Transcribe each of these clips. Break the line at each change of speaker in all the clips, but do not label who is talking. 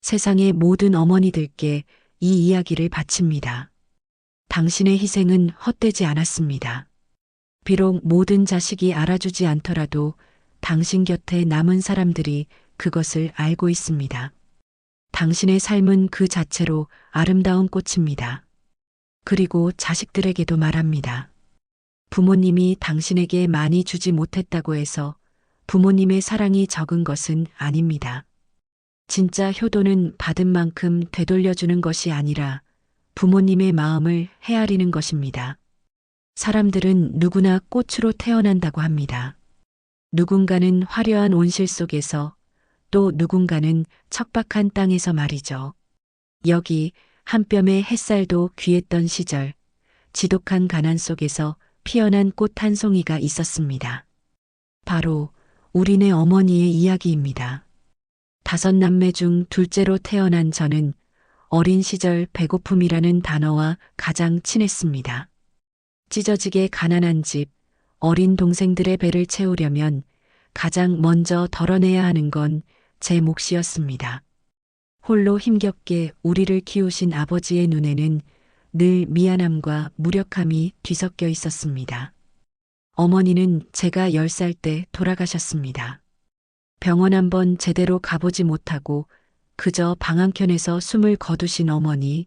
세상의 모든 어머니들께 이 이야기를 바칩니다. 당신의 희생은 헛되지 않았습니다. 비록 모든 자식이 알아주지 않더라도 당신 곁에 남은 사람들이 그것을 알고 있습니다. 당신의 삶은 그 자체로 아름다운 꽃입니다. 그리고 자식들에게도 말합니다. 부모님이 당신에게 많이 주지 못했다고 해서 부모님의 사랑이 적은 것은 아닙니다. 진짜 효도는 받은 만큼 되돌려주는 것이 아니라 부모님의 마음을 헤아리는 것입니다. 사람들은 누구나 꽃으로 태어난다고 합니다. 누군가는 화려한 온실 속에서, 또 누군가는 척박한 땅에서 말이죠. 여기 한 뼘의 햇살도 귀했던 시절, 지독한 가난 속에서 피어난 꽃 한 송이가 있었습니다. 바로 우리네 어머니의 이야기입니다. 5남매 중 둘째로 태어난 저는 어린 시절 배고픔이라는 단어와 가장 친했습니다. 찢어지게 가난한 집, 어린 동생들의 배를 채우려면 가장 먼저 덜어내야 하는 건 제 몫이었습니다. 홀로 힘겹게 우리를 키우신 아버지의 눈에는 늘 미안함과 무력함이 뒤섞여 있었습니다. 어머니는 제가 10살 때 돌아가셨습니다. 병원 한번 제대로 가보지 못하고 그저 방 한켠에서 숨을 거두신 어머니.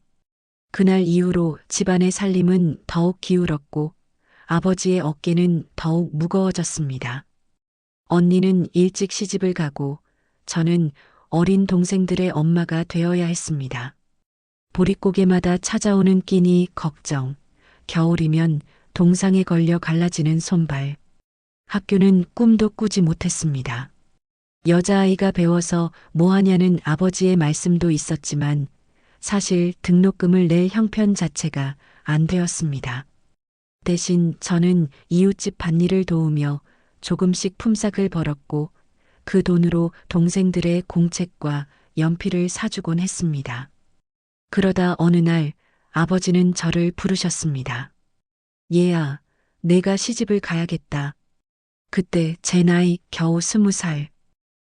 그날 이후로 집안의 살림은 더욱 기울었고 아버지의 어깨는 더욱 무거워졌습니다. 언니는 일찍 시집을 가고 저는 어린 동생들의 엄마가 되어야 했습니다. 보릿고개마다 찾아오는 끼니 걱정, 겨울이면 동상에 걸려 갈라지는 손발. 학교는 꿈도 꾸지 못했습니다. 여자아이가 배워서 뭐하냐는 아버지의 말씀도 있었지만 사실 등록금을 낼 형편 자체가 안 되었습니다. 대신 저는 이웃집 밭일을 도우며 조금씩 품삯을 벌었고 그 돈으로 동생들의 공책과 연필을 사주곤 했습니다. 그러다 어느 날 아버지는 저를 부르셨습니다. 얘야, 내가 시집을 가야겠다. 그때 제 나이 겨우 20살.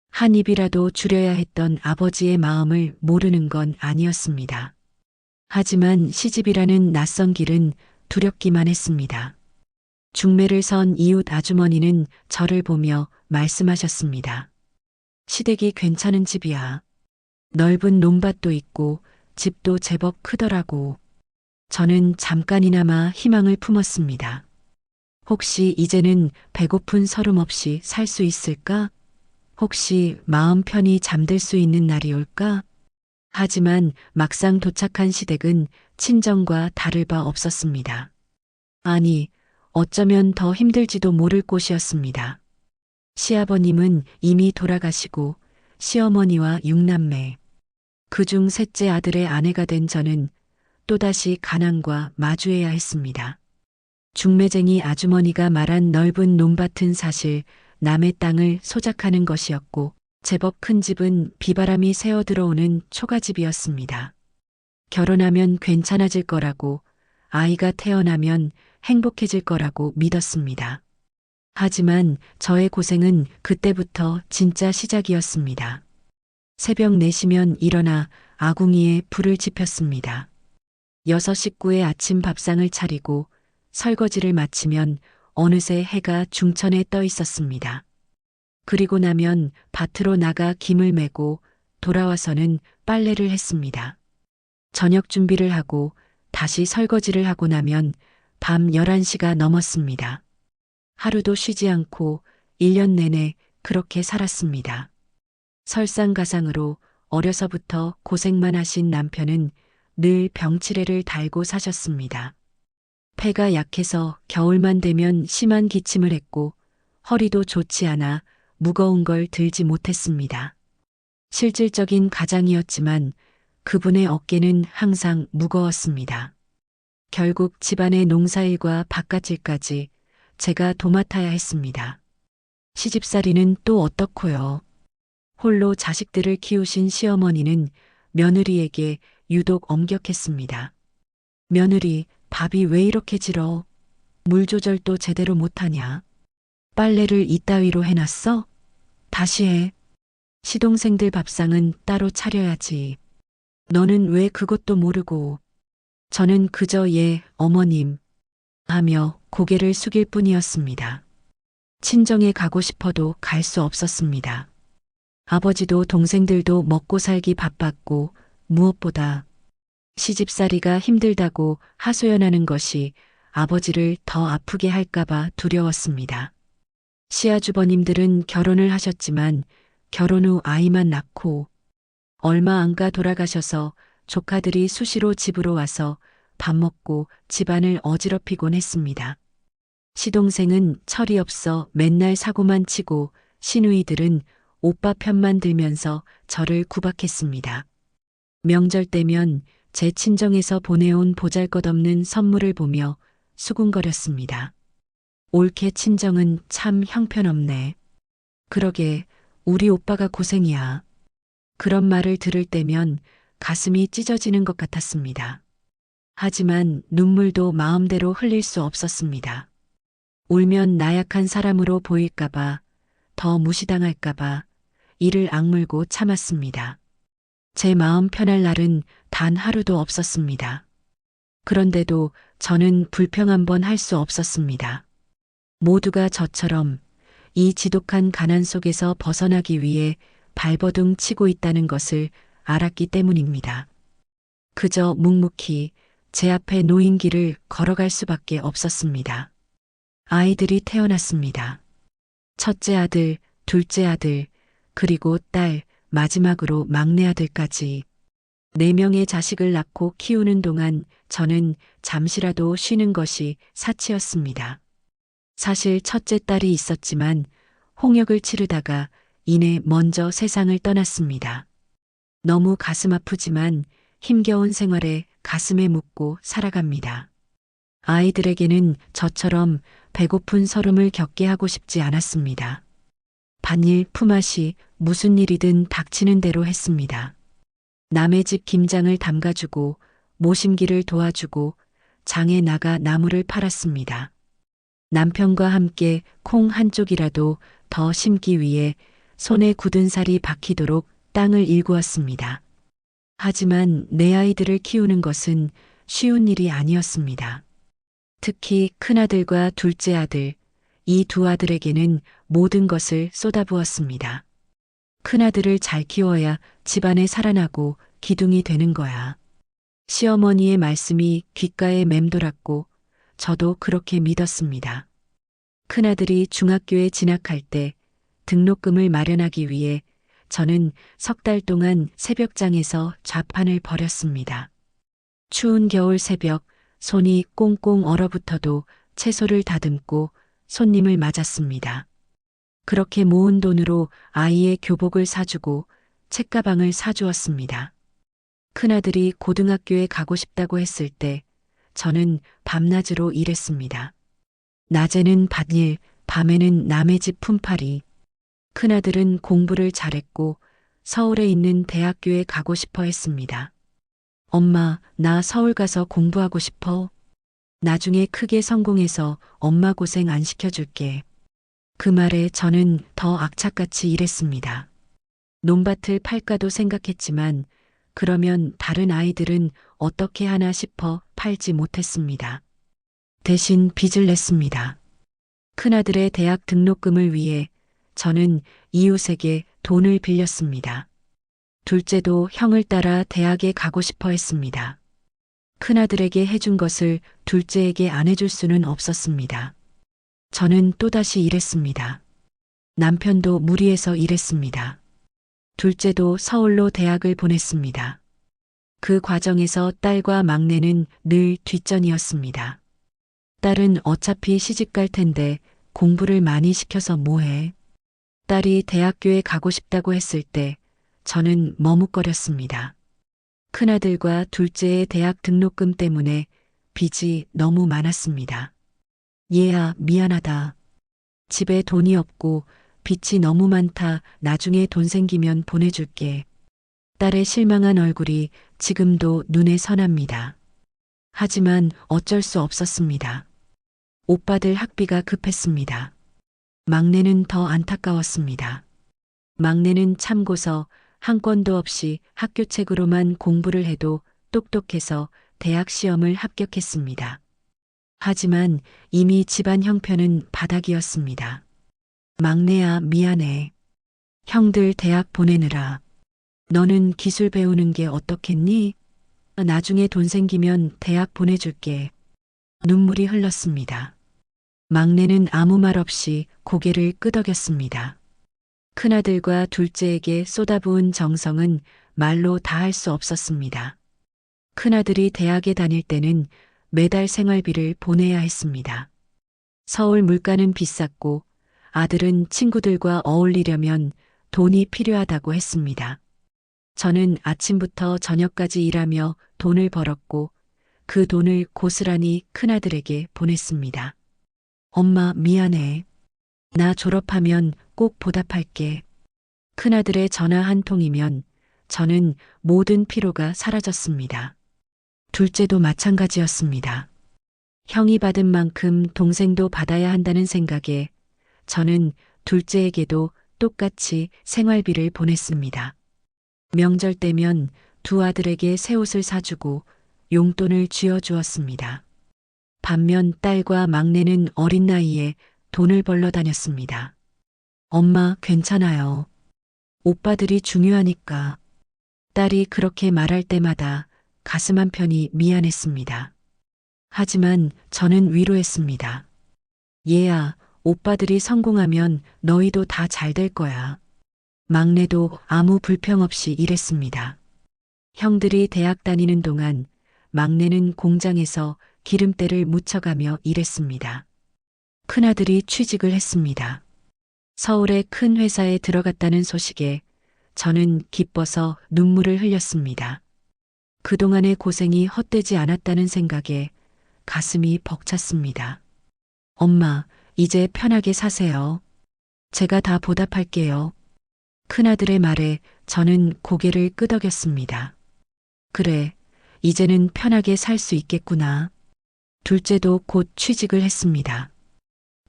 한 입이라도 줄여야 했던 아버지의 마음을 모르는 건 아니었습니다. 하지만 시집이라는 낯선 길은 두렵기만 했습니다. 중매를 선 이웃 아주머니는 저를 보며 말씀하셨습니다. 시댁이 괜찮은 집이야. 넓은 논밭도 있고 집도 제법 크더라고. 저는 잠깐이나마 희망을 품었습니다. 혹시 이제는 배고픈 서름 없이 살 수 있을까? 혹시 마음 편히 잠들 수 있는 날이 올까? 하지만 막상 도착한 시댁은 친정과 다를 바 없었습니다. 아니, 어쩌면 더 힘들지도 모를 곳이었습니다. 시아버님은 이미 돌아가시고 시어머니와 6남매, 그중 셋째 아들의 아내가 된 저는 또다시 가난과 마주해야 했습니다. 중매쟁이 아주머니가 말한 넓은 논밭은 사실 남의 땅을 소작하는 것이었고 제법 큰 집은 비바람이 새어 들어오는 초가집이었습니다. 결혼하면 괜찮아질 거라고, 아이가 태어나면 행복해질 거라고 믿었습니다. 하지만 저의 고생은 그때부터 진짜 시작이었습니다. 새벽 4시면 일어나 아궁이에 불을 지폈습니다. 6 식구의 아침 밥상을 차리고 설거지를 마치면 어느새 해가 중천에 떠 있었습니다. 그리고 나면 밭으로 나가 김을 메고 돌아와서는 빨래를 했습니다. 저녁 준비를 하고 다시 설거지를 하고 나면 밤 11시가 넘었습니다. 하루도 쉬지 않고 1년 내내 그렇게 살았습니다. 설상가상으로 어려서부터 고생만 하신 남편은 늘 병치레를 달고 사셨습니다. 폐가 약해서 겨울만 되면 심한 기침을 했고 허리도 좋지 않아 무거운 걸 들지 못했습니다. 실질적인 가장이었지만 그분의 어깨는 항상 무거웠습니다. 결국 집안의 농사일과 바깥일까지 제가 도맡아야 했습니다. 시집살이는 또 어떻고요? 홀로 자식들을 키우신 시어머니는 며느리에게 유독 엄격했습니다. 며느리, 밥이 왜 이렇게 질어? 물 조절도 제대로 못하냐? 빨래를 이따위로 해놨어? 다시 해. 시동생들 밥상은 따로 차려야지. 너는 왜 그것도 모르고. 저는 그저 예, 어머님 하며 고개를 숙일 뿐이었습니다. 친정에 가고 싶어도 갈 수 없었습니다. 아버지도 동생들도 먹고 살기 바빴고 무엇보다 시집살이가 힘들다고 하소연하는 것이 아버지를 더 아프게 할까봐 두려웠습니다. 시아주버님들은 결혼을 하셨지만 결혼 후 아이만 낳고 얼마 안 가 돌아가셔서 조카들이 수시로 집으로 와서 밥 먹고 집안을 어지럽히곤 했습니다. 시동생은 철이 없어 맨날 사고만 치고 시누이들은 오빠 편만 들면서 저를 구박했습니다. 명절 때면 제 친정에서 보내온 보잘것없는 선물을 보며 수군거렸습니다. 올케 친정은 참 형편없네. 그러게 우리 오빠가 고생이야. 그런 말을 들을 때면 가슴이 찢어지는 것 같았습니다. 하지만 눈물도 마음대로 흘릴 수 없었습니다. 울면 나약한 사람으로 보일까봐, 더 무시당할까봐 이를 악물고 참았습니다. 제 마음 편할 날은 단 하루도 없었습니다. 그런데도 저는 불평 한번 할 수 없었습니다. 모두가 저처럼 이 지독한 가난 속에서 벗어나기 위해 발버둥 치고 있다는 것을 알았기 때문입니다. 그저 묵묵히 제 앞에 놓인 길을 걸어갈 수밖에 없었습니다. 아이들이 태어났습니다. 첫째 아들, 둘째 아들, 그리고 딸, 마지막으로 막내 아들까지 4명의 자식을 낳고 키우는 동안 저는 잠시라도 쉬는 것이 사치였습니다. 사실 첫째 딸이 있었지만 홍역을 치르다가 이내 먼저 세상을 떠났습니다. 너무 가슴 아프지만 힘겨운 생활에 가슴에 묻고 살아갑니다. 아이들에게는 저처럼 배고픈 서름을 겪게 하고 싶지 않았습니다. 반일 품앗이 무슨 일이든 닥치는 대로 했습니다. 남의 집 김장을 담가주고 모심기를 도와주고 장에 나가 나무를 팔았습니다. 남편과 함께 콩 한 쪽이라도 더 심기 위해 손에 굳은 살이 박히도록 땅을 일구었습니다. 하지만 내 아이들을 키우는 것은 쉬운 일이 아니었습니다. 특히 큰아들과 둘째 아들, 이 두 아들에게는 모든 것을 쏟아부었습니다. 큰아들을 잘 키워야 집안에 살아나고 기둥이 되는 거야. 시어머니의 말씀이 귓가에 맴돌았고 저도 그렇게 믿었습니다. 큰아들이 중학교에 진학할 때 등록금을 마련하기 위해 저는 3달 동안 새벽장에서 좌판을 벌였습니다. 추운 겨울 새벽 손이 꽁꽁 얼어붙어도 채소를 다듬고 손님을 맞았습니다. 그렇게 모은 돈으로 아이의 교복을 사주고 책가방을 사주었습니다. 큰아들이 고등학교에 가고 싶다고 했을 때 저는 밤낮으로 일했습니다. 낮에는 밭일, 밤에는 남의 집 품팔이. 큰아들은 공부를 잘했고 서울에 있는 대학교에 가고 싶어 했습니다. 엄마, 나 서울 가서 공부하고 싶어. 나중에 크게 성공해서 엄마 고생 안 시켜줄게. 그 말에 저는 더 악착같이 일했습니다. 논밭을 팔까도 생각했지만 그러면 다른 아이들은 어떻게 하나 싶어 팔지 못했습니다. 대신 빚을 냈습니다. 큰아들의 대학 등록금을 위해 저는 이웃에게 돈을 빌렸습니다. 둘째도 형을 따라 대학에 가고 싶어 했습니다. 큰아들에게 해준 것을 둘째에게 안 해줄 수는 없었습니다. 저는 또다시 일했습니다. 남편도 무리해서 일했습니다. 둘째도 서울로 대학을 보냈습니다. 그 과정에서 딸과 막내는 늘 뒷전이었습니다. 딸은 어차피 시집 갈 텐데 공부를 많이 시켜서 뭐해. 딸이 대학교에 가고 싶다고 했을 때 저는 머뭇거렸습니다. 큰아들과 둘째의 대학 등록금 때문에 빚이 너무 많았습니다. 얘야, 미안하다. 집에 돈이 없고 빚이 너무 많다. 나중에 돈 생기면 보내줄게. 딸의 실망한 얼굴이 지금도 눈에 선합니다. 하지만 어쩔 수 없었습니다. 오빠들 학비가 급했습니다. 막내는 더 안타까웠습니다. 막내는 참고서 한 권도 없이 학교 책으로만 공부를 해도 똑똑해서 대학 시험을 합격했습니다. 하지만 이미 집안 형편은 바닥이었습니다. 막내야, 미안해. 형들 대학 보내느라. 너는 기술 배우는 게 어떻겠니? 나중에 돈 생기면 대학 보내줄게. 눈물이 흘렀습니다. 막내는 아무 말 없이 고개를 끄덕였습니다. 큰아들과 둘째에게 쏟아부은 정성은 말로 다 할 수 없었습니다. 큰아들이 대학에 다닐 때는 매달 생활비를 보내야 했습니다. 서울 물가는 비쌌고 아들은 친구들과 어울리려면 돈이 필요하다고 했습니다. 저는 아침부터 저녁까지 일하며 돈을 벌었고 그 돈을 고스란히 큰아들에게 보냈습니다. 엄마, 미안해. 나 졸업하면 꼭 보답할게. 큰아들의 전화 한 통이면 저는 모든 피로가 사라졌습니다. 둘째도 마찬가지였습니다. 형이 받은 만큼 동생도 받아야 한다는 생각에 저는 둘째에게도 똑같이 생활비를 보냈습니다. 명절 때면 두 아들에게 새 옷을 사주고 용돈을 쥐어주었습니다. 반면 딸과 막내는 어린 나이에 돈을 벌러 다녔습니다. 엄마, 괜찮아요. 오빠들이 중요하니까. 딸이 그렇게 말할 때마다 가슴 한편이 미안했습니다. 하지만 저는 위로했습니다. 얘야, 오빠들이 성공하면 너희도 다 잘 될 거야. 막내도 아무 불평 없이 일했습니다. 형들이 대학 다니는 동안 막내는 공장에서 기름때를 묻혀가며 일했습니다. 큰아들이 취직을 했습니다. 서울의 큰 회사에 들어갔다는 소식에 저는 기뻐서 눈물을 흘렸습니다. 그동안의 고생이 헛되지 않았다는 생각에 가슴이 벅찼습니다. 엄마, 이제 편하게 사세요. 제가 다 보답할게요. 큰아들의 말에 저는 고개를 끄덕였습니다. 그래, 이제는 편하게 살 수 있겠구나. 둘째도 곧 취직을 했습니다.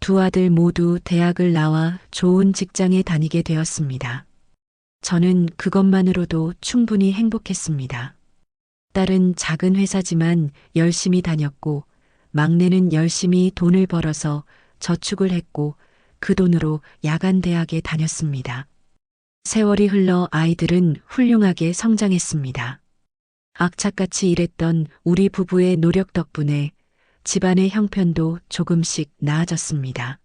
두 아들 모두 대학을 나와 좋은 직장에 다니게 되었습니다. 저는 그것만으로도 충분히 행복했습니다. 딸은 작은 회사지만 열심히 다녔고 막내는 열심히 돈을 벌어서 저축을 했고 그 돈으로 야간 대학에 다녔습니다. 세월이 흘러 아이들은 훌륭하게 성장했습니다. 악착같이 일했던 우리 부부의 노력 덕분에 집안의 형편도 조금씩 나아졌습니다.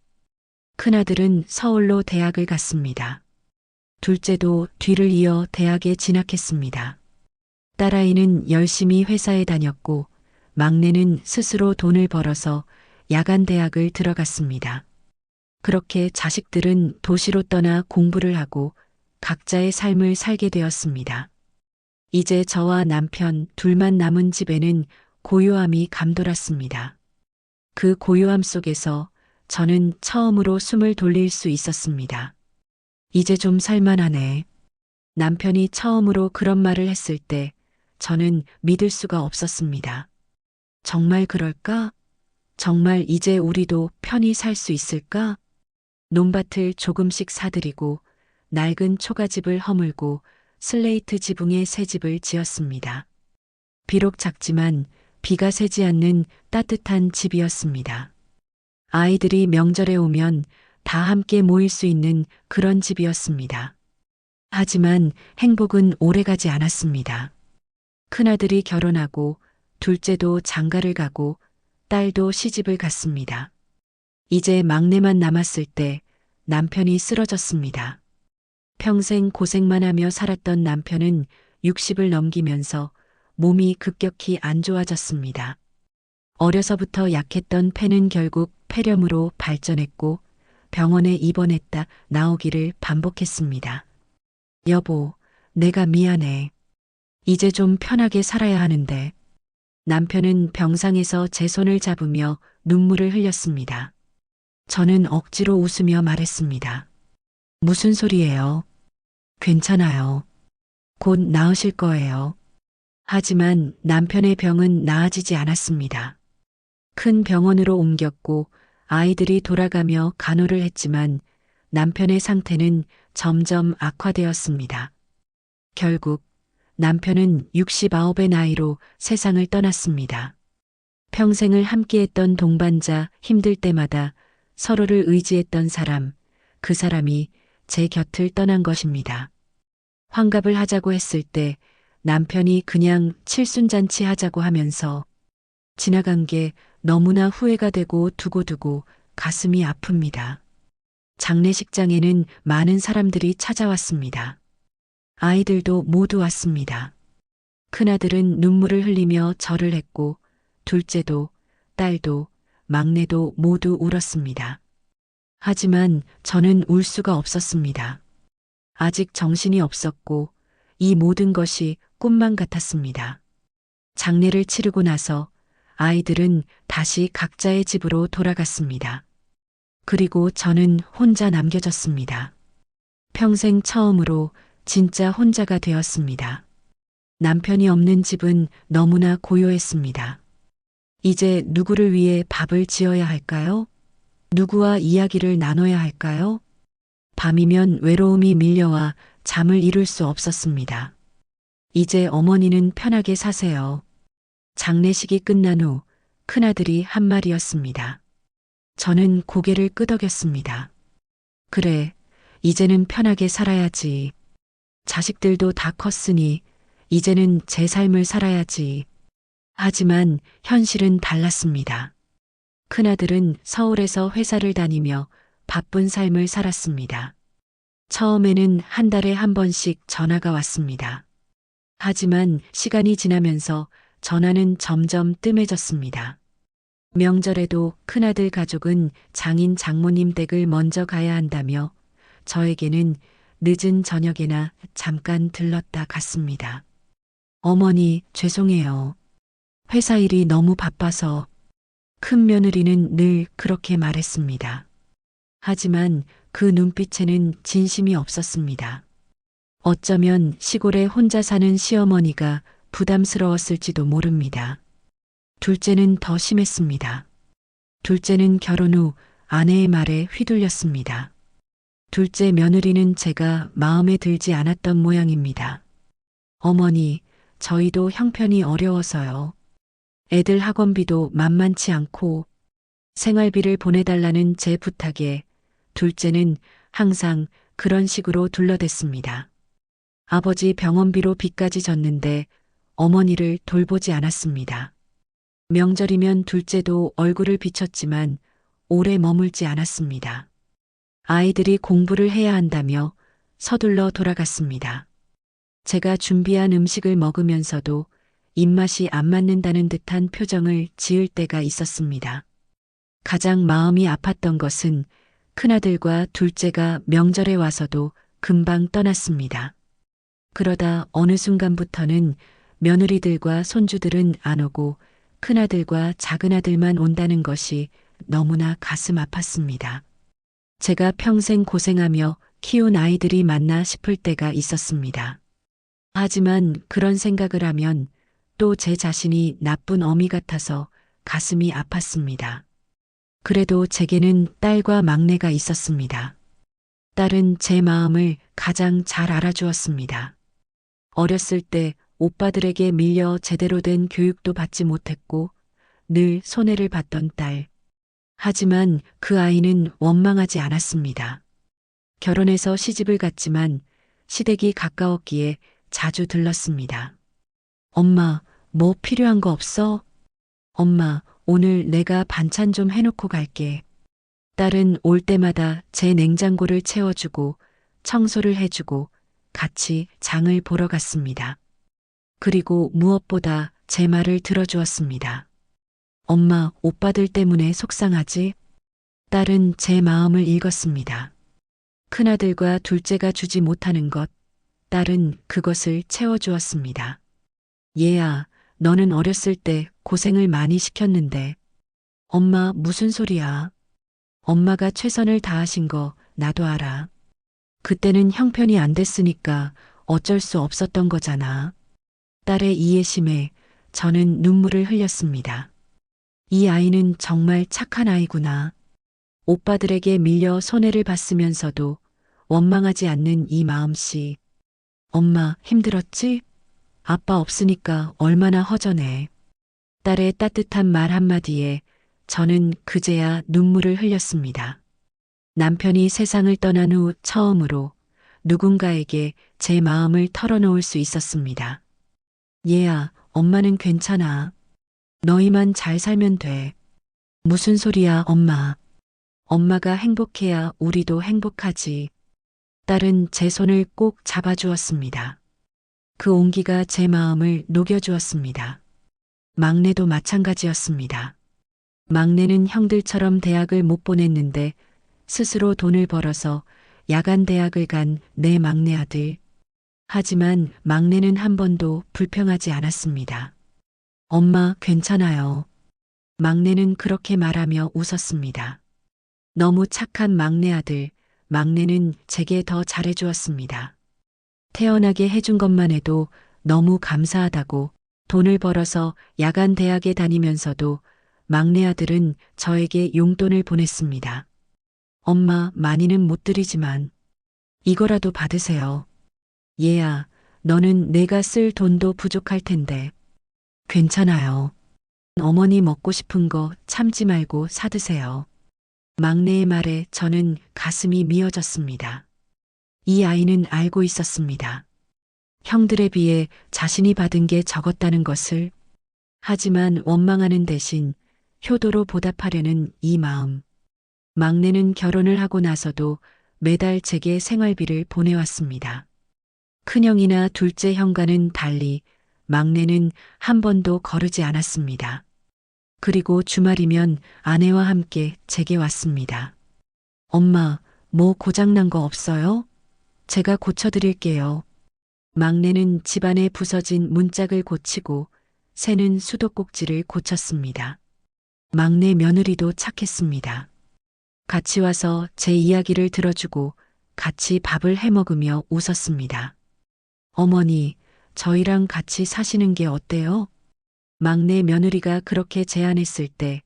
큰아들은 서울로 대학을 갔습니다. 둘째도 뒤를 이어 대학에 진학했습니다. 딸아이는 열심히 회사에 다녔고 막내는 스스로 돈을 벌어서 야간 대학을 들어갔습니다. 그렇게 자식들은 도시로 떠나 공부를 하고 각자의 삶을 살게 되었습니다. 이제 저와 남편 둘만 남은 집에는 고요함이 감돌았습니다. 그 고요함 속에서 저는 처음으로 숨을 돌릴 수 있었습니다. 이제 좀 살만하네. 남편이 처음으로 그런 말을 했을 때 저는 믿을 수가 없었습니다. 정말 그럴까? 정말 이제 우리도 편히 살 수 있을까? 논밭을 조금씩 사들이고 낡은 초가집을 허물고 슬레이트 지붕의 새 집을 지었습니다. 비록 작지만 비가 새지 않는 따뜻한 집이었습니다. 아이들이 명절에 오면 다 함께 모일 수 있는 그런 집이었습니다. 하지만 행복은 오래가지 않았습니다. 큰아들이 결혼하고 둘째도 장가를 가고 딸도 시집을 갔습니다. 이제 막내만 남았을 때 남편이 쓰러졌습니다. 평생 고생만 하며 살았던 남편은 60을 넘기면서 몸이 급격히 안 좋아졌습니다. 어려서부터 약했던 폐는 결국 폐렴으로 발전했고 병원에 입원했다 나오기를 반복했습니다. 여보, 내가 미안해. 이제 좀 편하게 살아야 하는데. 남편은 병상에서 제 손을 잡으며 눈물을 흘렸습니다. 저는 억지로 웃으며 말했습니다. 무슨 소리예요? 괜찮아요. 곧 나으실 거예요. 하지만 남편의 병은 나아지지 않았습니다. 큰 병원으로 옮겼고 아이들이 돌아가며 간호를 했지만 남편의 상태는 점점 악화되었습니다. 결국 남편은 69의 나이로 세상을 떠났습니다. 평생을 함께했던 동반자, 힘들 때마다 서로를 의지했던 사람, 그 사람이 제 곁을 떠난 것입니다. 환갑을 하자고 했을 때 남편이 그냥 칠순잔치 하자고 하면서 지나간 게 너무나 후회가 되고 두고두고 가슴이 아픕니다. 장례식장에는 많은 사람들이 찾아왔습니다. 아이들도 모두 왔습니다. 큰아들은 눈물을 흘리며 절을 했고 둘째도, 딸도, 막내도 모두 울었습니다. 하지만 저는 울 수가 없었습니다. 아직 정신이 없었고 이 모든 것이 꿈만 같았습니다. 장례를 치르고 나서 아이들은 다시 각자의 집으로 돌아갔습니다. 그리고 저는 혼자 남겨졌습니다. 평생 처음으로 진짜 혼자가 되었습니다. 남편이 없는 집은 너무나 고요했습니다. 이제 누구를 위해 밥을 지어야 할까요? 누구와 이야기를 나눠야 할까요? 밤이면 외로움이 밀려와 잠을 이룰 수 없었습니다. 이제 어머니는 편하게 사세요. 장례식이 끝난 후 큰아들이 한 말이었습니다. 저는 고개를 끄덕였습니다. 그래, 이제는 편하게 살아야지. 자식들도 다 컸으니 이제는 제 삶을 살아야지. 하지만 현실은 달랐습니다. 큰아들은 서울에서 회사를 다니며 바쁜 삶을 살았습니다. 처음에는 한 달에 한 번씩 전화가 왔습니다. 하지만 시간이 지나면서 전화는 점점 뜸해졌습니다. 명절에도 큰아들 가족은 장인 장모님 댁을 먼저 가야 한다며 저에게는 늦은 저녁에나 잠깐 들렀다 갔습니다. 어머니, 죄송해요. 회사 일이 너무 바빠서. 큰 며느리는 늘 그렇게 말했습니다. 하지만 그 눈빛에는 진심이 없었습니다. 어쩌면 시골에 혼자 사는 시어머니가 부담스러웠을지도 모릅니다. 둘째는 더 심했습니다. 둘째는 결혼 후 아내의 말에 휘둘렸습니다. 둘째 며느리는 제가 마음에 들지 않았던 모양입니다. 어머니, 저희도 형편이 어려워서요. 애들 학원비도 만만치 않고 생활비를 보내달라는 제 부탁에 둘째는 항상 그런 식으로 둘러댔습니다. 아버지 병원비로 빚까지 졌는데 어머니를 돌보지 않았습니다. 명절이면 둘째도 얼굴을 비쳤지만 오래 머물지 않았습니다. 아이들이 공부를 해야 한다며 서둘러 돌아갔습니다. 제가 준비한 음식을 먹으면서도 입맛이 안 맞는다는 듯한 표정을 지을 때가 있었습니다. 가장 마음이 아팠던 것은 큰아들과 둘째가 명절에 와서도 금방 떠났습니다. 그러다 어느 순간부터는 며느리들과 손주들은 안 오고 큰아들과 작은아들만 온다는 것이 너무나 가슴 아팠습니다. 제가 평생 고생하며 키운 아이들이 맞나 싶을 때가 있었습니다. 하지만 그런 생각을 하면 또 제 자신이 나쁜 어미 같아서 가슴이 아팠습니다. 그래도 제게는 딸과 막내가 있었습니다. 딸은 제 마음을 가장 잘 알아주었습니다. 어렸을 때 오빠들에게 밀려 제대로 된 교육도 받지 못했고 늘 손해를 봤던 딸. 하지만 그 아이는 원망하지 않았습니다. 결혼해서 시집을 갔지만 시댁이 가까웠기에 자주 들렀습니다. 엄마, 뭐 필요한 거 없어? 엄마, 오늘 내가 반찬 좀 해놓고 갈게. 딸은 올 때마다 제 냉장고를 채워주고 청소를 해주고 같이 장을 보러 갔습니다. 그리고 무엇보다 제 말을 들어주었습니다. 엄마, 오빠들 때문에 속상하지? 딸은 제 마음을 읽었습니다. 큰아들과 둘째가 주지 못하는 것, 딸은 그것을 채워주었습니다. 얘야, 너는 어렸을 때 고생을 많이 시켰는데. 엄마, 무슨 소리야? 엄마가 최선을 다하신 거 나도 알아. 그때는 형편이 안 됐으니까 어쩔 수 없었던 거잖아. 딸의 이해심에 저는 눈물을 흘렸습니다. 이 아이는 정말 착한 아이구나. 오빠들에게 밀려 손해를 봤으면서도 원망하지 않는 이 마음씨. 엄마, 힘들었지? 아빠 없으니까 얼마나 허전해. 딸의 따뜻한 말 한마디에 저는 그제야 눈물을 흘렸습니다. 남편이 세상을 떠난 후 처음으로 누군가에게 제 마음을 털어놓을 수 있었습니다. 얘야, 엄마는 괜찮아. 너희만 잘 살면 돼. 무슨 소리야, 엄마. 엄마가 행복해야 우리도 행복하지. 딸은 제 손을 꼭 잡아주었습니다. 그 온기가 제 마음을 녹여주었습니다. 막내도 마찬가지였습니다. 막내는 형들처럼 대학을 못 보냈는데 스스로 돈을 벌어서 야간 대학을 간 내 막내 아들. 하지만 막내는 한 번도 불평하지 않았습니다. 엄마, 괜찮아요. 막내는 그렇게 말하며 웃었습니다. 너무 착한 막내 아들, 막내는 제게 더 잘해주었습니다. 태어나게 해준 것만 해도 너무 감사하다고 돈을 벌어서 야간 대학에 다니면서도 막내 아들은 저에게 용돈을 보냈습니다. 엄마, 많이는 못 드리지만 이거라도 받으세요. 얘야, 너는 내가 쓸 돈도 부족할 텐데. 괜찮아요. 어머니 먹고 싶은 거 참지 말고 사드세요. 막내의 말에 저는 가슴이 미어졌습니다. 이 아이는 알고 있었습니다. 형들에 비해 자신이 받은 게 적었다는 것을. 하지만 원망하는 대신 효도로 보답하려는 이 마음. 막내는 결혼을 하고 나서도 매달 제게 생활비를 보내왔습니다. 큰형이나 둘째 형과는 달리 막내는 한 번도 거르지 않았습니다. 그리고 주말이면 아내와 함께 제게 왔습니다. 엄마, 뭐 고장난 거 없어요? 제가 고쳐드릴게요. 막내는 집안에 부서진 문짝을 고치고 새는 수도꼭지를 고쳤습니다. 막내 며느리도 착했습니다. 같이 와서 제 이야기를 들어주고 같이 밥을 해 먹으며 웃었습니다. 어머니, 저희랑 같이 사시는 게 어때요? 막내 며느리가 그렇게 제안했을 때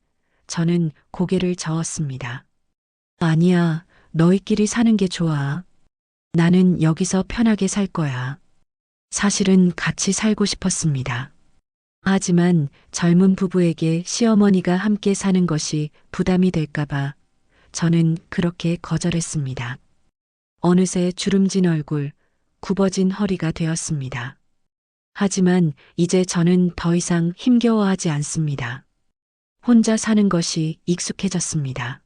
저는 고개를 저었습니다. 아니야, 너희끼리 사는 게 좋아. 나는 여기서 편하게 살 거야. 사실은 같이 살고 싶었습니다. 하지만 젊은 부부에게 시어머니가 함께 사는 것이 부담이 될까봐 저는 그렇게 거절했습니다. 어느새 주름진 얼굴, 굽어진 허리가 되었습니다. 하지만 이제 저는 더 이상 힘겨워하지 않습니다. 혼자 사는 것이 익숙해졌습니다.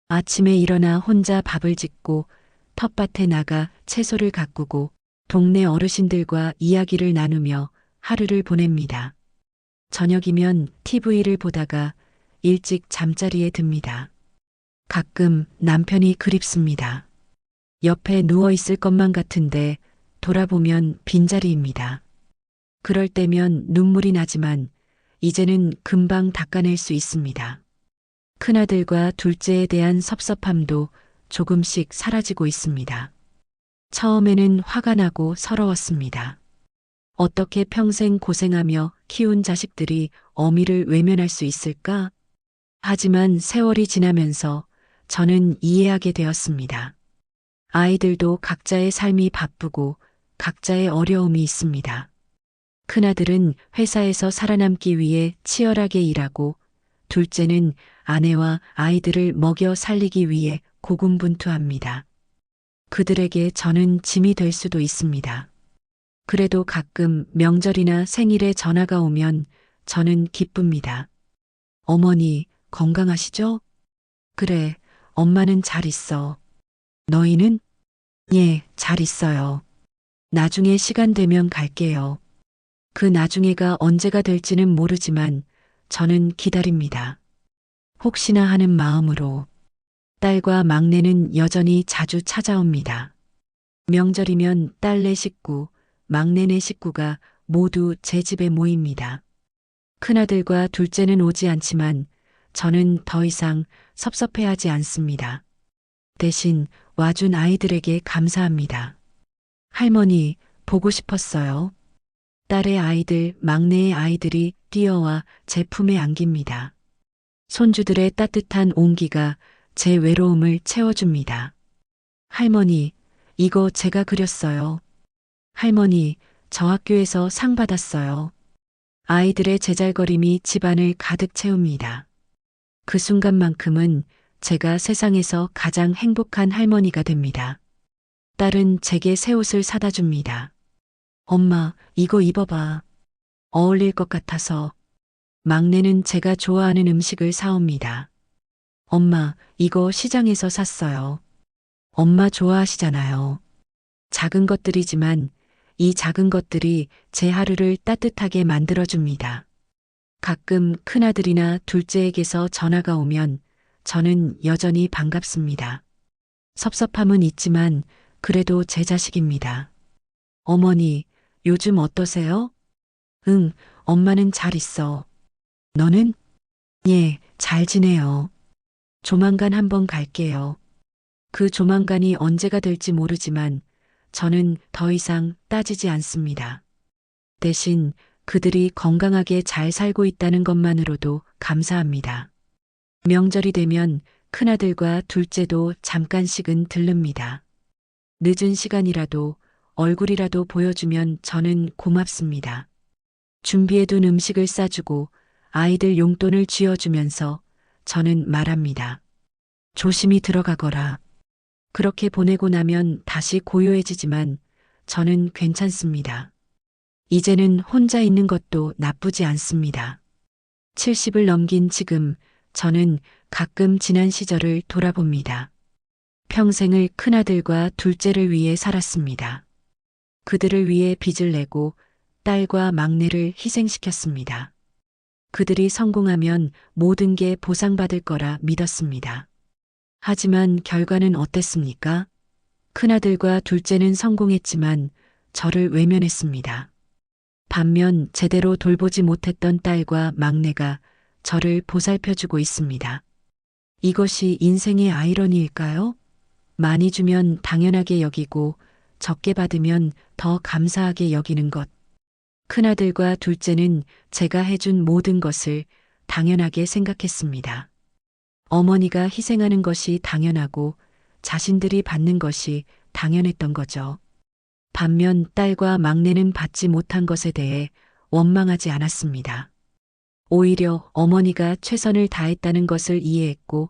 아침에 일어나 혼자 밥을 짓고 텃밭에 나가 채소를 가꾸고 동네 어르신들과 이야기를 나누며 하루를 보냅니다. 저녁이면 TV를 보다가 일찍 잠자리에 듭니다. 가끔 남편이 그립습니다. 옆에 누워 있을 것만 같은데 돌아보면 빈자리입니다. 그럴 때면 눈물이 나지만 이제는 금방 닦아낼 수 있습니다. 큰아들과 둘째에 대한 섭섭함도 조금씩 사라지고 있습니다. 처음에는 화가 나고 서러웠습니다. 어떻게 평생 고생하며 키운 자식들이 어미를 외면할 수 있을까? 하지만 세월이 지나면서 저는 이해하게 되었습니다. 아이들도 각자의 삶이 바쁘고 각자의 어려움이 있습니다. 큰아들은 회사에서 살아남기 위해 치열하게 일하고 둘째는 아내와 아이들을 먹여 살리기 위해 고군분투합니다. 그들에게 저는 짐이 될 수도 있습니다. 그래도 가끔 명절이나 생일에 전화가 오면 저는 기쁩니다. 어머니, 건강하시죠? 그래, 엄마는 잘 있어. 너희는? 예, 잘 있어요. 나중에 시간 되면 갈게요. 그 나중에가 언제가 될지는 모르지만 저는 기다립니다. 혹시나 하는 마음으로. 딸과 막내는 여전히 자주 찾아옵니다. 명절이면 딸 네 식구, 막내 네 식구가 모두 제 집에 모입니다. 큰아들과 둘째는 오지 않지만 저는 더 이상 섭섭해하지 않습니다. 대신 와준 아이들에게 감사합니다. 할머니, 보고 싶었어요. 딸의 아이들, 막내의 아이들이 뛰어와 제 품에 안깁니다. 손주들의 따뜻한 온기가 제 외로움을 채워줍니다. 할머니, 이거 제가 그렸어요. 할머니, 저 학교에서 상 받았어요. 아이들의 제잘거림이 집안을 가득 채웁니다. 그 순간만큼은 제가 세상에서 가장 행복한 할머니가 됩니다. 딸은 제게 새 옷을 사다 줍니다. 엄마, 이거 입어봐. 어울릴 것 같아서. 막내는 제가 좋아하는 음식을 사옵니다. 엄마, 이거 시장에서 샀어요. 엄마 좋아하시잖아요. 작은 것들이지만 이 작은 것들이 제 하루를 따뜻하게 만들어줍니다. 가끔 큰아들이나 둘째에게서 전화가 오면 저는 여전히 반갑습니다. 섭섭함은 있지만 그래도 제 자식입니다. 어머니, 요즘 어떠세요? 응, 엄마는 잘 있어. 너는? 예, 잘 지내요. 조만간 한번 갈게요. 그 조만간이 언제가 될지 모르지만 저는 더 이상 따지지 않습니다. 대신 그들이 건강하게 잘 살고 있다는 것만으로도 감사합니다. 명절이 되면 큰아들과 둘째도 잠깐씩은 들릅니다. 늦은 시간이라도 얼굴이라도 보여주면 저는 고맙습니다. 준비해둔 음식을 싸주고 아이들 용돈을 쥐어주면서 저는 말합니다. 조심히 들어가거라. 그렇게 보내고 나면 다시 고요해지지만 저는 괜찮습니다. 이제는 혼자 있는 것도 나쁘지 않습니다. 70을 넘긴 지금 저는 가끔 지난 시절을 돌아봅니다. 평생을 큰아들과 둘째를 위해 살았습니다. 그들을 위해 빚을 내고 딸과 막내를 희생시켰습니다. 그들이 성공하면 모든 게 보상받을 거라 믿었습니다. 하지만 결과는 어땠습니까? 큰아들과 둘째는 성공했지만 저를 외면했습니다. 반면 제대로 돌보지 못했던 딸과 막내가 저를 보살펴주고 있습니다. 이것이 인생의 아이러니일까요? 많이 주면 당연하게 여기고 적게 받으면 더 감사하게 여기는 것. 큰아들과 둘째는 제가 해준 모든 것을 당연하게 생각했습니다. 어머니가 희생하는 것이 당연하고 자신들이 받는 것이 당연했던 거죠. 반면 딸과 막내는 받지 못한 것에 대해 원망하지 않았습니다. 오히려 어머니가 최선을 다했다는 것을 이해했고,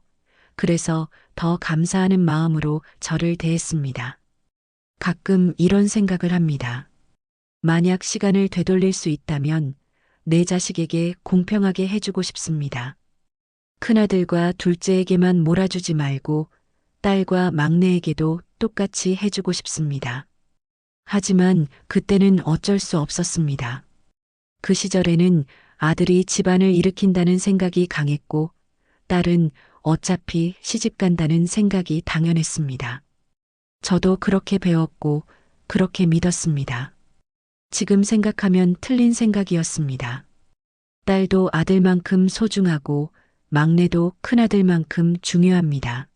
그래서 더 감사하는 마음으로 저를 대했습니다. 가끔 이런 생각을 합니다. 만약 시간을 되돌릴 수 있다면 내 자식에게 공평하게 해주고 싶습니다. 큰아들과 둘째에게만 몰아주지 말고 딸과 막내에게도 똑같이 해주고 싶습니다. 하지만 그때는 어쩔 수 없었습니다. 그 시절에는 아들이 집안을 일으킨다는 생각이 강했고 딸은 어차피 시집 간다는 생각이 당연했습니다. 저도 그렇게 배웠고 그렇게 믿었습니다. 지금 생각하면 틀린 생각이었습니다. 딸도 아들만큼 소중하고 막내도 큰아들만큼 중요합니다.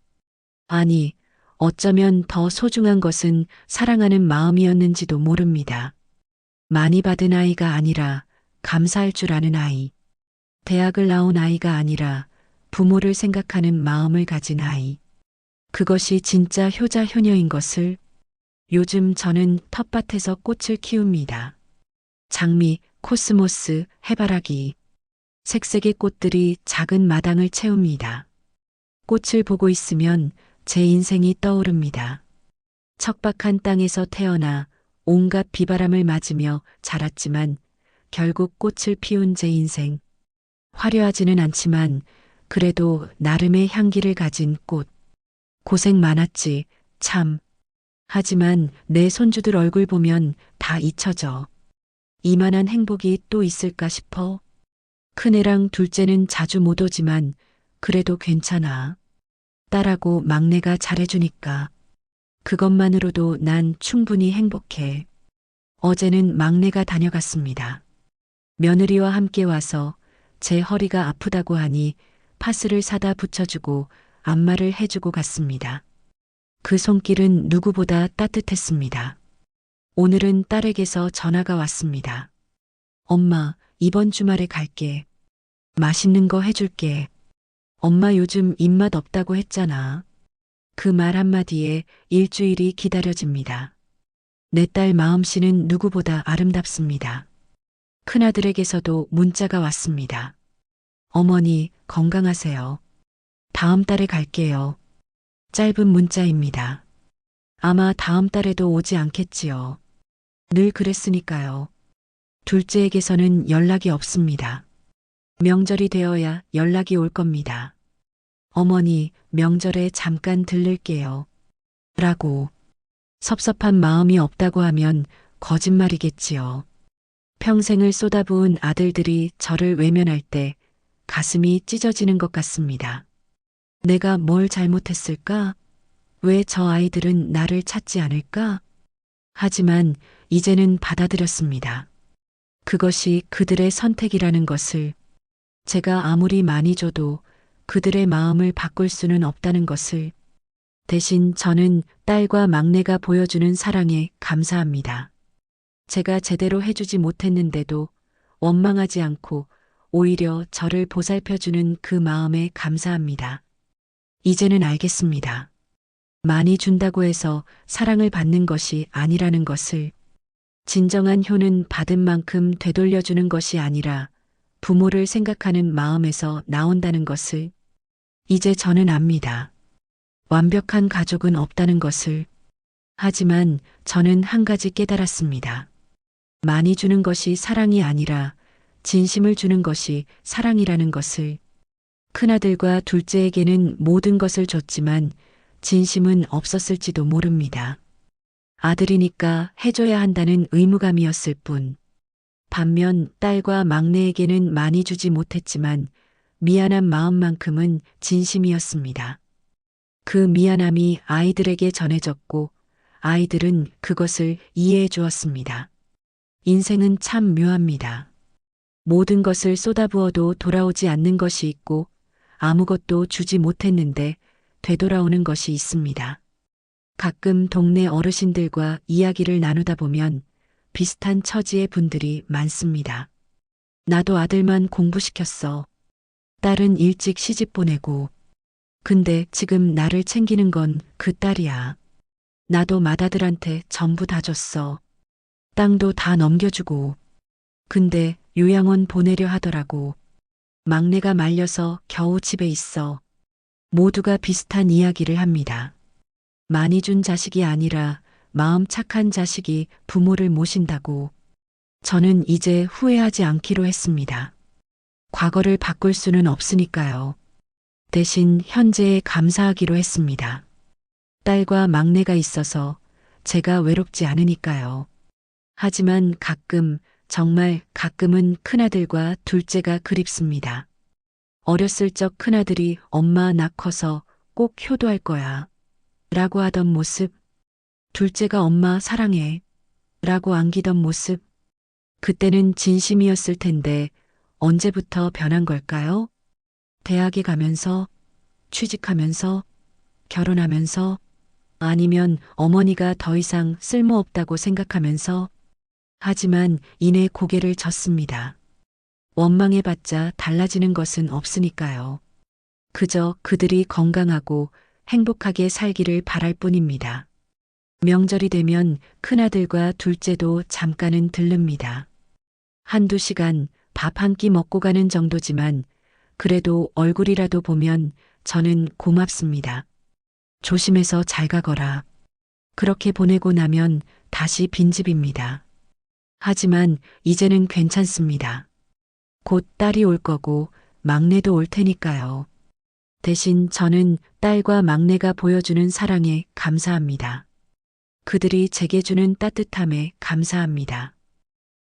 아니, 어쩌면 더 소중한 것은 사랑하는 마음이었는지도 모릅니다. 많이 받은 아이가 아니라 감사할 줄 아는 아이. 대학을 나온 아이가 아니라 부모를 생각하는 마음을 가진 아이. 그것이 진짜 효자 효녀인 것을 요즘 저는 텃밭에서 꽃을 키웁니다. 장미, 코스모스, 해바라기. 색색의 꽃들이 작은 마당을 채웁니다. 꽃을 보고 있으면 제 인생이 떠오릅니다. 척박한 땅에서 태어나 온갖 비바람을 맞으며 자랐지만 결국 꽃을 피운 제 인생. 화려하지는 않지만 그래도 나름의 향기를 가진 꽃. 고생 많았지, 참. 하지만 내 손주들 얼굴 보면 다 잊혀져. 이만한 행복이 또 있을까 싶어. 큰애랑 둘째는 자주 못 오지만 그래도 괜찮아. 딸하고 막내가 잘해주니까. 그것만으로도 난 충분히 행복해. 어제는 막내가 다녀갔습니다. 며느리와 함께 와서 제 허리가 아프다고 하니 파스를 사다 붙여주고 안마를 해주고 갔습니다. 그 손길은 누구보다 따뜻했습니다. 오늘은 딸에게서 전화가 왔습니다. 엄마, 이번 주말에 갈게. 맛있는 거 해줄게. 엄마 요즘 입맛 없다고 했잖아. 그 말 한마디에 일주일이 기다려집니다. 내 딸 마음씨는 누구보다 아름답습니다. 큰아들에게서도 문자가 왔습니다. 어머니, 건강하세요. 다음 달에 갈게요. 짧은 문자입니다. 아마 다음 달에도 오지 않겠지요. 늘 그랬으니까요. 둘째에게서는 연락이 없습니다. 명절이 되어야 연락이 올 겁니다. 어머니, 명절에 잠깐 들를게요. 라고. 섭섭한 마음이 없다고 하면 거짓말이겠지요. 평생을 쏟아부은 아들들이 저를 외면할 때 가슴이 찢어지는 것 같습니다. 내가 뭘 잘못했을까? 왜 저 아이들은 나를 찾지 않을까? 하지만 이제는 받아들였습니다. 그것이 그들의 선택이라는 것을, 제가 아무리 많이 줘도 그들의 마음을 바꿀 수는 없다는 것을, 대신 저는 딸과 막내가 보여주는 사랑에 감사합니다. 제가 제대로 해주지 못했는데도 원망하지 않고 오히려 저를 보살펴주는 그 마음에 감사합니다. 이제는 알겠습니다. 많이 준다고 해서 사랑을 받는 것이 아니라는 것을, 진정한 효는 받은 만큼 되돌려주는 것이 아니라 부모를 생각하는 마음에서 나온다는 것을, 이제 저는 압니다. 완벽한 가족은 없다는 것을. 하지만 저는 한 가지 깨달았습니다. 많이 주는 것이 사랑이 아니라 진심을 주는 것이 사랑이라는 것을. 큰아들과 둘째에게는 모든 것을 줬지만 진심은 없었을지도 모릅니다. 아들이니까 해줘야 한다는 의무감이었을 뿐. 반면 딸과 막내에게는 많이 주지 못했지만 미안한 마음만큼은 진심이었습니다. 그 미안함이 아이들에게 전해졌고 아이들은 그것을 이해해 주었습니다. 인생은 참 묘합니다. 모든 것을 쏟아부어도 돌아오지 않는 것이 있고 아무것도 주지 못했는데 되돌아오는 것이 있습니다. 가끔 동네 어르신들과 이야기를 나누다 보면 비슷한 처지의 분들이 많습니다. 나도 아들만 공부시켰어. 딸은 일찍 시집 보내고. 근데 지금 나를 챙기는 건 그 딸이야. 나도 맏아들한테 전부 다 줬어. 땅도 다 넘겨주고. 근데 요양원 보내려 하더라고. 막내가 말려서 겨우 집에 있어. 모두가 비슷한 이야기를 합니다. 많이 준 자식이 아니라 마음 착한 자식이 부모를 모신다고. 저는 이제 후회하지 않기로 했습니다. 과거를 바꿀 수는 없으니까요. 대신 현재에 감사하기로 했습니다. 딸과 막내가 있어서 제가 외롭지 않으니까요. 하지만 가끔, 정말 가끔은 큰아들과 둘째가 그립습니다. 어렸을 적 큰아들이 엄마 나 커서 꼭 효도할 거야. 라고 하던 모습. 둘째가 엄마 사랑해. 라고 안기던 모습. 그때는 진심이었을 텐데 언제부터 변한 걸까요? 대학에 가면서, 취직하면서, 결혼하면서, 아니면 어머니가 더 이상 쓸모없다고 생각하면서. 하지만 이내 고개를 젓습니다. 원망해봤자 달라지는 것은 없으니까요. 그저 그들이 건강하고 행복하게 살기를 바랄 뿐입니다. 명절이 되면 큰아들과 둘째도 잠깐은 들릅니다. 한두 시간 밥 한 끼 먹고 가는 정도지만 그래도 얼굴이라도 보면 저는 고맙습니다. 조심해서 잘 가거라. 그렇게 보내고 나면 다시 빈집입니다. 하지만 이제는 괜찮습니다. 곧 딸이 올 거고 막내도 올 테니까요. 대신 저는 딸과 막내가 보여주는 사랑에 감사합니다. 그들이 제게 주는 따뜻함에 감사합니다.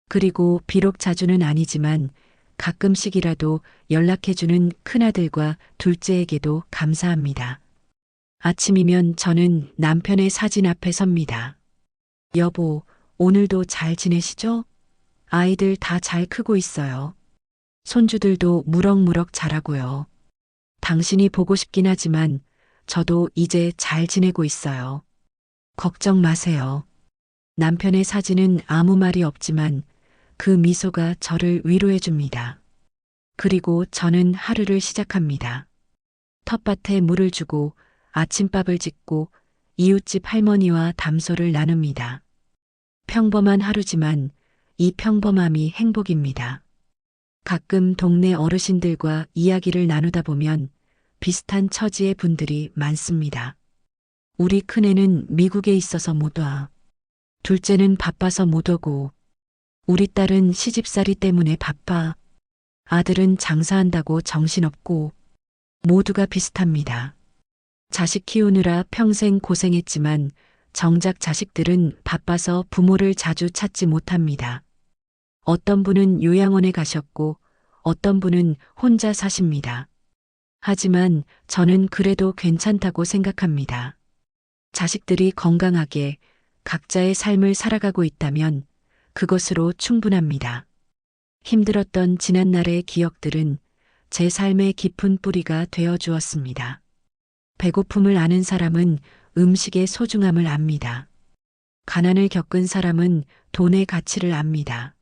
그리고 비록 자주는 아니지만 가끔씩이라도 연락해주는 큰아들과 둘째에게도 감사합니다. 아침이면 저는 남편의 사진 앞에 섭니다. 여보, 오늘도 잘 지내시죠? 아이들 다 잘 크고 있어요. 손주들도 무럭무럭 자라고요. 당신이 보고 싶긴 하지만 저도 이제 잘 지내고 있어요. 걱정 마세요. 남편의 사진은 아무 말이 없지만 그 미소가 저를 위로해 줍니다. 그리고 저는 하루를 시작합니다. 텃밭에 물을 주고 아침밥을 짓고 이웃집 할머니와 담소를 나눕니다. 평범한 하루지만 이 평범함이 행복입니다. 가끔 동네 어르신들과 이야기를 나누다 보면 비슷한 처지의 분들이 많습니다. 우리 큰애는 미국에 있어서 못 와. 둘째는 바빠서 못 오고, 우리 딸은 시집살이 때문에 바빠. 아들은 장사한다고 정신없고, 모두가 비슷합니다. 자식 키우느라 평생 고생했지만 정작 자식들은 바빠서 부모를 자주 찾지 못합니다. 어떤 분은 요양원에 가셨고 어떤 분은 혼자 사십니다. 하지만 저는 그래도 괜찮다고 생각합니다. 자식들이 건강하게 각자의 삶을 살아가고 있다면 그것으로 충분합니다. 힘들었던 지난날의 기억들은 제 삶의 깊은 뿌리가 되어 주었습니다. 배고픔을 아는 사람은 음식의 소중함을 압니다. 가난을 겪은 사람은 돈의 가치를 압니다.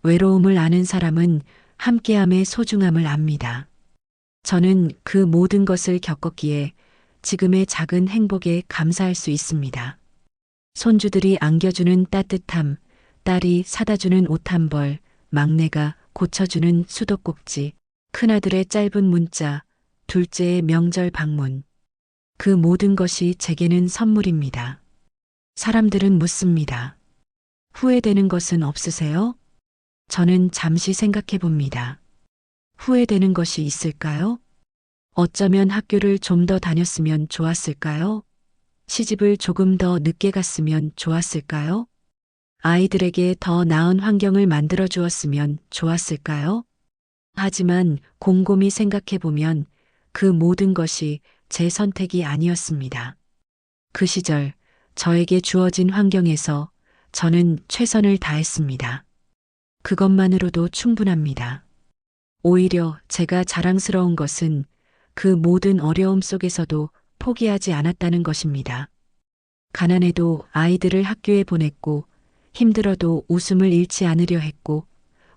외로움을 아는 사람은 함께함의 소중함을 압니다. 저는 그 모든 것을 겪었기에 지금의 작은 행복에 감사할 수 있습니다. 손주들이 안겨주는 따뜻함, 딸이 사다주는 옷 한 벌, 막내가 고쳐주는 수도꼭지, 큰아들의 짧은 문자, 둘째의 명절 방문. 그 모든 것이 제게는 선물입니다. 사람들은 묻습니다. 후회되는 것은 없으세요? 저는 잠시 생각해 봅니다. 후회되는 것이 있을까요? 어쩌면 학교를 좀 더 다녔으면 좋았을까요? 시집을 조금 더 늦게 갔으면 좋았을까요? 아이들에게 더 나은 환경을 만들어 주었으면 좋았을까요? 하지만 곰곰이 생각해 보면 그 모든 것이 제 선택이 아니었습니다. 그 시절 저에게 주어진 환경에서 저는 최선을 다했습니다. 그것만으로도 충분합니다. 오히려 제가 자랑스러운 것은 그 모든 어려움 속에서도 포기하지 않았다는 것입니다. 가난해도 아이들을 학교에 보냈고, 힘들어도 웃음을 잃지 않으려 했고,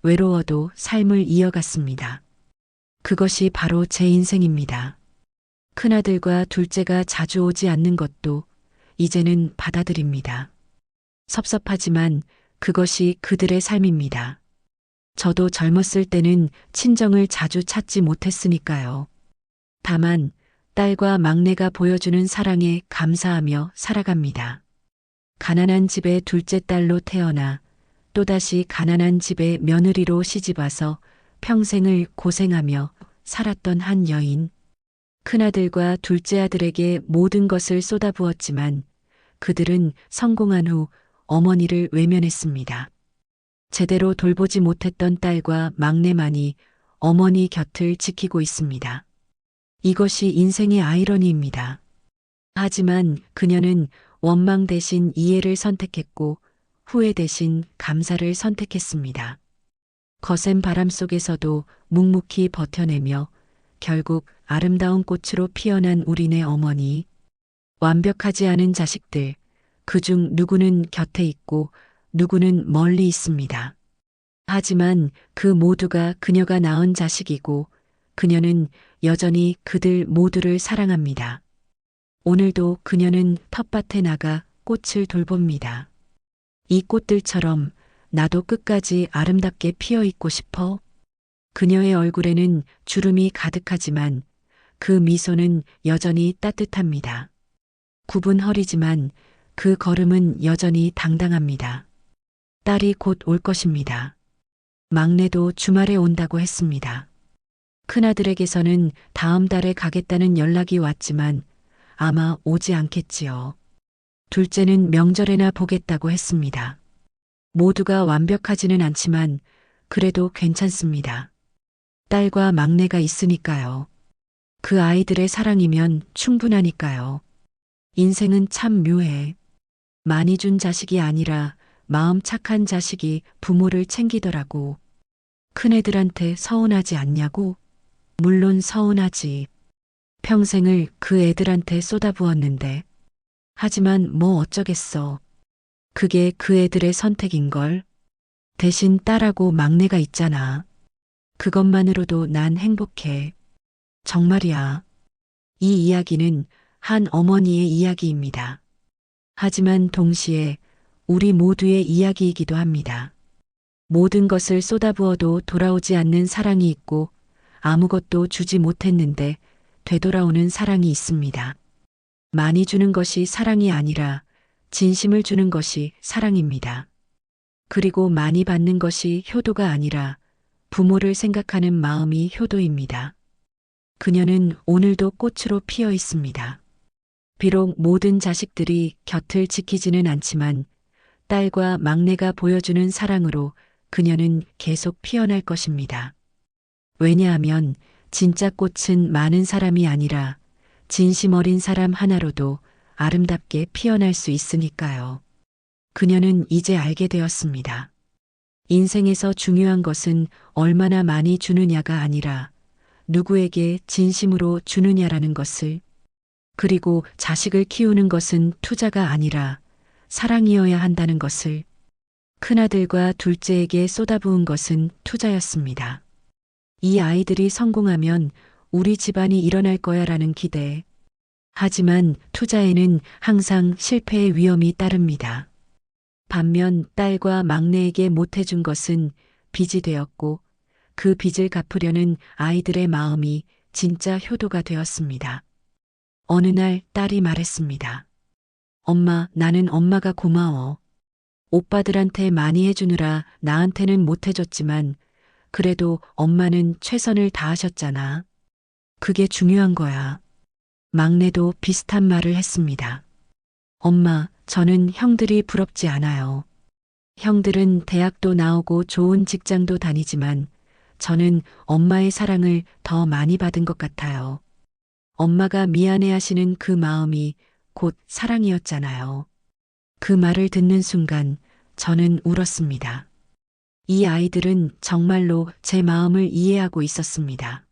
외로워도 삶을 이어갔습니다. 그것이 바로 제 인생입니다. 큰아들과 둘째가 자주 오지 않는 것도 이제는 받아들입니다. 섭섭하지만 그것이 그들의 삶입니다. 저도 젊었을 때는 친정을 자주 찾지 못했으니까요. 다만 딸과 막내가 보여주는 사랑에 감사하며 살아갑니다. 가난한 집의 둘째 딸로 태어나 또다시 가난한 집의 며느리로 시집와서 평생을 고생하며 살았던 한 여인. 큰아들과 둘째 아들에게 모든 것을 쏟아부었지만 그들은 성공한 후 어머니를 외면했습니다. 제대로 돌보지 못했던 딸과 막내만이 어머니 곁을 지키고 있습니다. 이것이 인생의 아이러니입니다. 하지만 그녀는 원망 대신 이해를 선택했고 후회 대신 감사를 선택했습니다. 거센 바람 속에서도 묵묵히 버텨내며 결국 아름다운 꽃으로 피어난 우리네 어머니. 완벽하지 않은 자식들, 그중 누구는 곁에 있고 누구는 멀리 있습니다. 하지만 그 모두가 그녀가 낳은 자식이고 그녀는 여전히 그들 모두를 사랑합니다. 오늘도 그녀는 텃밭에 나가 꽃을 돌봅니다. 이 꽃들처럼 나도 끝까지 아름답게 피어 있고 싶어. 그녀의 얼굴에는 주름이 가득하지만 그 미소는 여전히 따뜻합니다. 굽은 허리지만 그 걸음은 여전히 당당합니다. 딸이 곧 올 것입니다. 막내도 주말에 온다고 했습니다. 큰아들에게서는 다음 달에 가겠다는 연락이 왔지만 아마 오지 않겠지요. 둘째는 명절에나 보겠다고 했습니다. 모두가 완벽하지는 않지만 그래도 괜찮습니다. 딸과 막내가 있으니까요. 그 아이들의 사랑이면 충분하니까요. 인생은 참 묘해. 많이 준 자식이 아니라 마음 착한 자식이 부모를 챙기더라고. 큰애들한테 서운하지 않냐고? 물론 서운하지. 평생을 그 애들한테 쏟아부었는데. 하지만 뭐 어쩌겠어. 그게 그 애들의 선택인걸. 대신 딸하고 막내가 있잖아. 그것만으로도 난 행복해. 정말이야. 이 이야기는 한 어머니의 이야기입니다. 하지만 동시에 우리 모두의 이야기이기도 합니다. 모든 것을 쏟아부어도 돌아오지 않는 사랑이 있고 아무것도 주지 못했는데 되돌아오는 사랑이 있습니다. 많이 주는 것이 사랑이 아니라 진심을 주는 것이 사랑입니다. 그리고 많이 받는 것이 효도가 아니라 부모를 생각하는 마음이 효도입니다. 그녀는 오늘도 꽃으로 피어 있습니다. 비록 모든 자식들이 곁을 지키지는 않지만 딸과 막내가 보여주는 사랑으로 그녀는 계속 피어날 것입니다. 왜냐하면 진짜 꽃은 많은 사람이 아니라 진심 어린 사람 하나로도 아름답게 피어날 수 있으니까요. 그녀는 이제 알게 되었습니다. 인생에서 중요한 것은 얼마나 많이 주느냐가 아니라 누구에게 진심으로 주느냐라는 것을, 그리고 자식을 키우는 것은 투자가 아니라 사랑이어야 한다는 것을, 큰아들과 둘째에게 쏟아부은 것은 투자였습니다. 이 아이들이 성공하면 우리 집안이 일어날 거야 라는 기대. 하지만 투자에는 항상 실패의 위험이 따릅니다. 반면 딸과 막내에게 못해준 것은 빚이 되었고 그 빚을 갚으려는 아이들의 마음이 진짜 효도가 되었습니다. 어느 날 딸이 말했습니다. 엄마, 나는 엄마가 고마워. 오빠들한테 많이 해주느라 나한테는 못해줬지만 그래도 엄마는 최선을 다하셨잖아. 그게 중요한 거야. 막내도 비슷한 말을 했습니다. 엄마, 저는 형들이 부럽지 않아요. 형들은 대학도 나오고 좋은 직장도 다니지만 저는 엄마의 사랑을 더 많이 받은 것 같아요. 엄마가 미안해 하시는 그 마음이 곧 사랑이었잖아요. 그 말을 듣는 순간 저는 울었습니다. 이 아이들은 정말로 제 마음을 이해하고 있었습니다.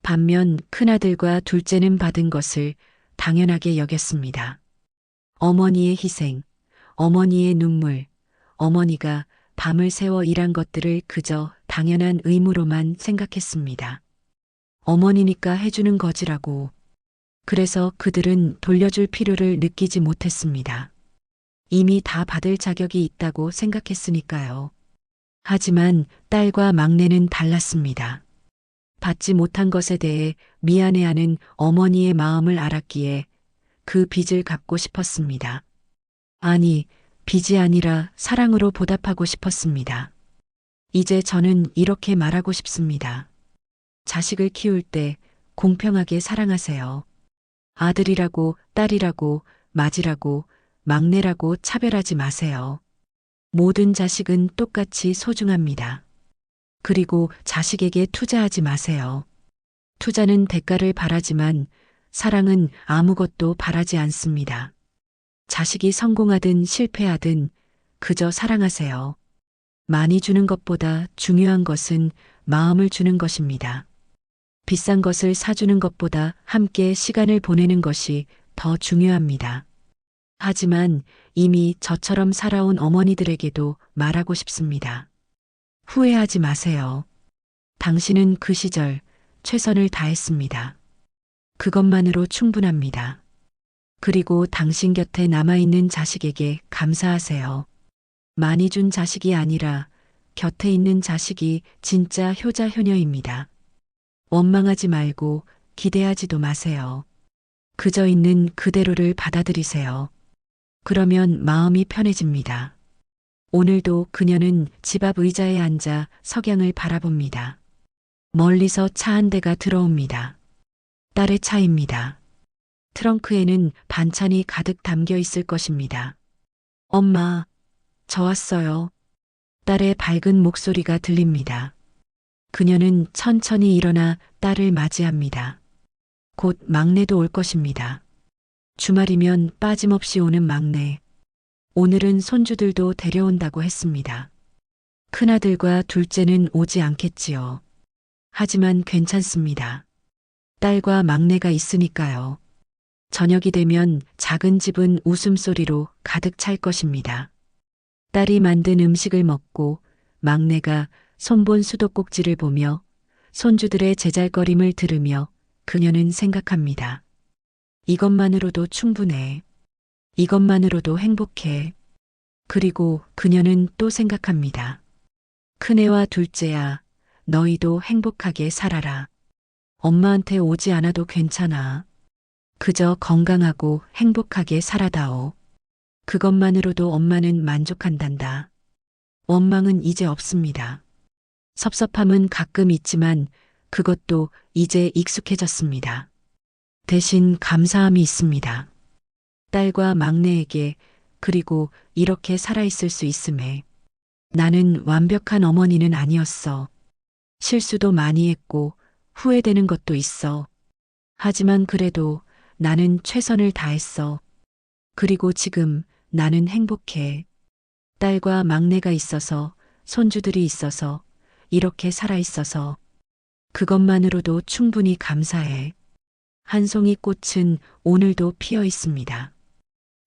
반면 큰아들과 둘째는 받은 것을 당연하게 여겼습니다. 어머니의 희생, 어머니의 눈물, 어머니가 밤을 새워 일한 것들을 그저 당연한 의무로만 생각했습니다. 어머니니까 해주는 거지라고. 그래서 그들은 돌려줄 필요를 느끼지 못했습니다. 이미 다 받을 자격이 있다고 생각했으니까요. 하지만 딸과 막내는 달랐습니다. 받지 못한 것에 대해 미안해하는 어머니의 마음을 알았기에 그 빚을 갚고 싶었습니다. 아니, 빚이 아니라 사랑으로 보답하고 싶었습니다. 이제 저는 이렇게 말하고 싶습니다. 자식을 키울 때 공평하게 사랑하세요. 아들이라고, 딸이라고, 맏이라고, 막내라고 차별하지 마세요. 모든 자식은 똑같이 소중합니다. 그리고 자식에게 투자하지 마세요. 투자는 대가를 바라지만 사랑은 아무것도 바라지 않습니다. 자식이 성공하든 실패하든 그저 사랑하세요. 많이 주는 것보다 중요한 것은 마음을 주는 것입니다. 비싼 것을 사주는 것보다 함께 시간을 보내는 것이 더 중요합니다. 하지만 이미 저처럼 살아온 어머니들에게도 말하고 싶습니다. 후회하지 마세요. 당신은 그 시절 최선을 다했습니다. 그것만으로 충분합니다. 그리고 당신 곁에 남아있는 자식에게 감사하세요. 많이 준 자식이 아니라 곁에 있는 자식이 진짜 효자 효녀입니다. 원망하지 말고 기대하지도 마세요. 그저 있는 그대로를 받아들이세요. 그러면 마음이 편해집니다. 오늘도 그녀는 집 앞 의자에 앉아 석양을 바라봅니다. 멀리서 차 한 대가 들어옵니다. 딸의 차입니다. 트렁크에는 반찬이 가득 담겨 있을 것입니다. 엄마, 저 왔어요. 딸의 밝은 목소리가 들립니다. 그녀는 천천히 일어나 딸을 맞이합니다. 곧 막내도 올 것입니다. 주말이면 빠짐없이 오는 막내. 오늘은 손주들도 데려온다고 했습니다. 큰아들과 둘째는 오지 않겠지요. 하지만 괜찮습니다. 딸과 막내가 있으니까요. 저녁이 되면 작은 집은 웃음소리로 가득 찰 것입니다. 딸이 만든 음식을 먹고 막내가 손본 수도꼭지를 보며 손주들의 제잘거림을 들으며 그녀는 생각합니다. 이것만으로도 충분해. 이것만으로도 행복해. 그리고 그녀는 또 생각합니다. 큰애와 둘째야, 너희도 행복하게 살아라. 엄마한테 오지 않아도 괜찮아. 그저 건강하고 행복하게 살아다오. 그것만으로도 엄마는 만족한단다. 원망은 이제 없습니다. 섭섭함은 가끔 있지만 그것도 이제 익숙해졌습니다. 대신 감사함이 있습니다. 딸과 막내에게 그리고 이렇게 살아있을 수 있음에 나는 완벽한 어머니는 아니었어. 실수도 많이 했고 후회되는 것도 있어. 하지만 그래도 나는 최선을 다했어. 그리고 지금 나는 행복해. 딸과 막내가 있어서, 손주들이 있어서, 이렇게 살아있어서 그것만으로도 충분히 감사해. 한 송이 꽃은 오늘도 피어 있습니다.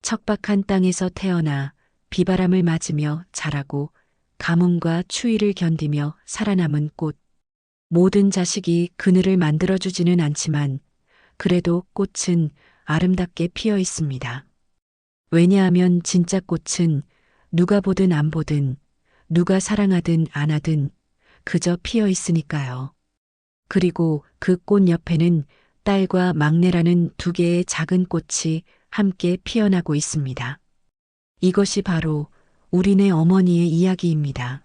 척박한 땅에서 태어나 비바람을 맞으며 자라고 가뭄과 추위를 견디며 살아남은 꽃. 모든 자식이 그늘을 만들어주지는 않지만 그래도 꽃은 아름답게 피어 있습니다. 왜냐하면 진짜 꽃은 누가 보든 안 보든 누가 사랑하든 안 하든 그저 피어 있으니까요. 그리고 그 꽃 옆에는 딸과 막내라는 두 개의 작은 꽃이 함께 피어나고 있습니다. 이것이 바로 우리네 어머니의 이야기입니다.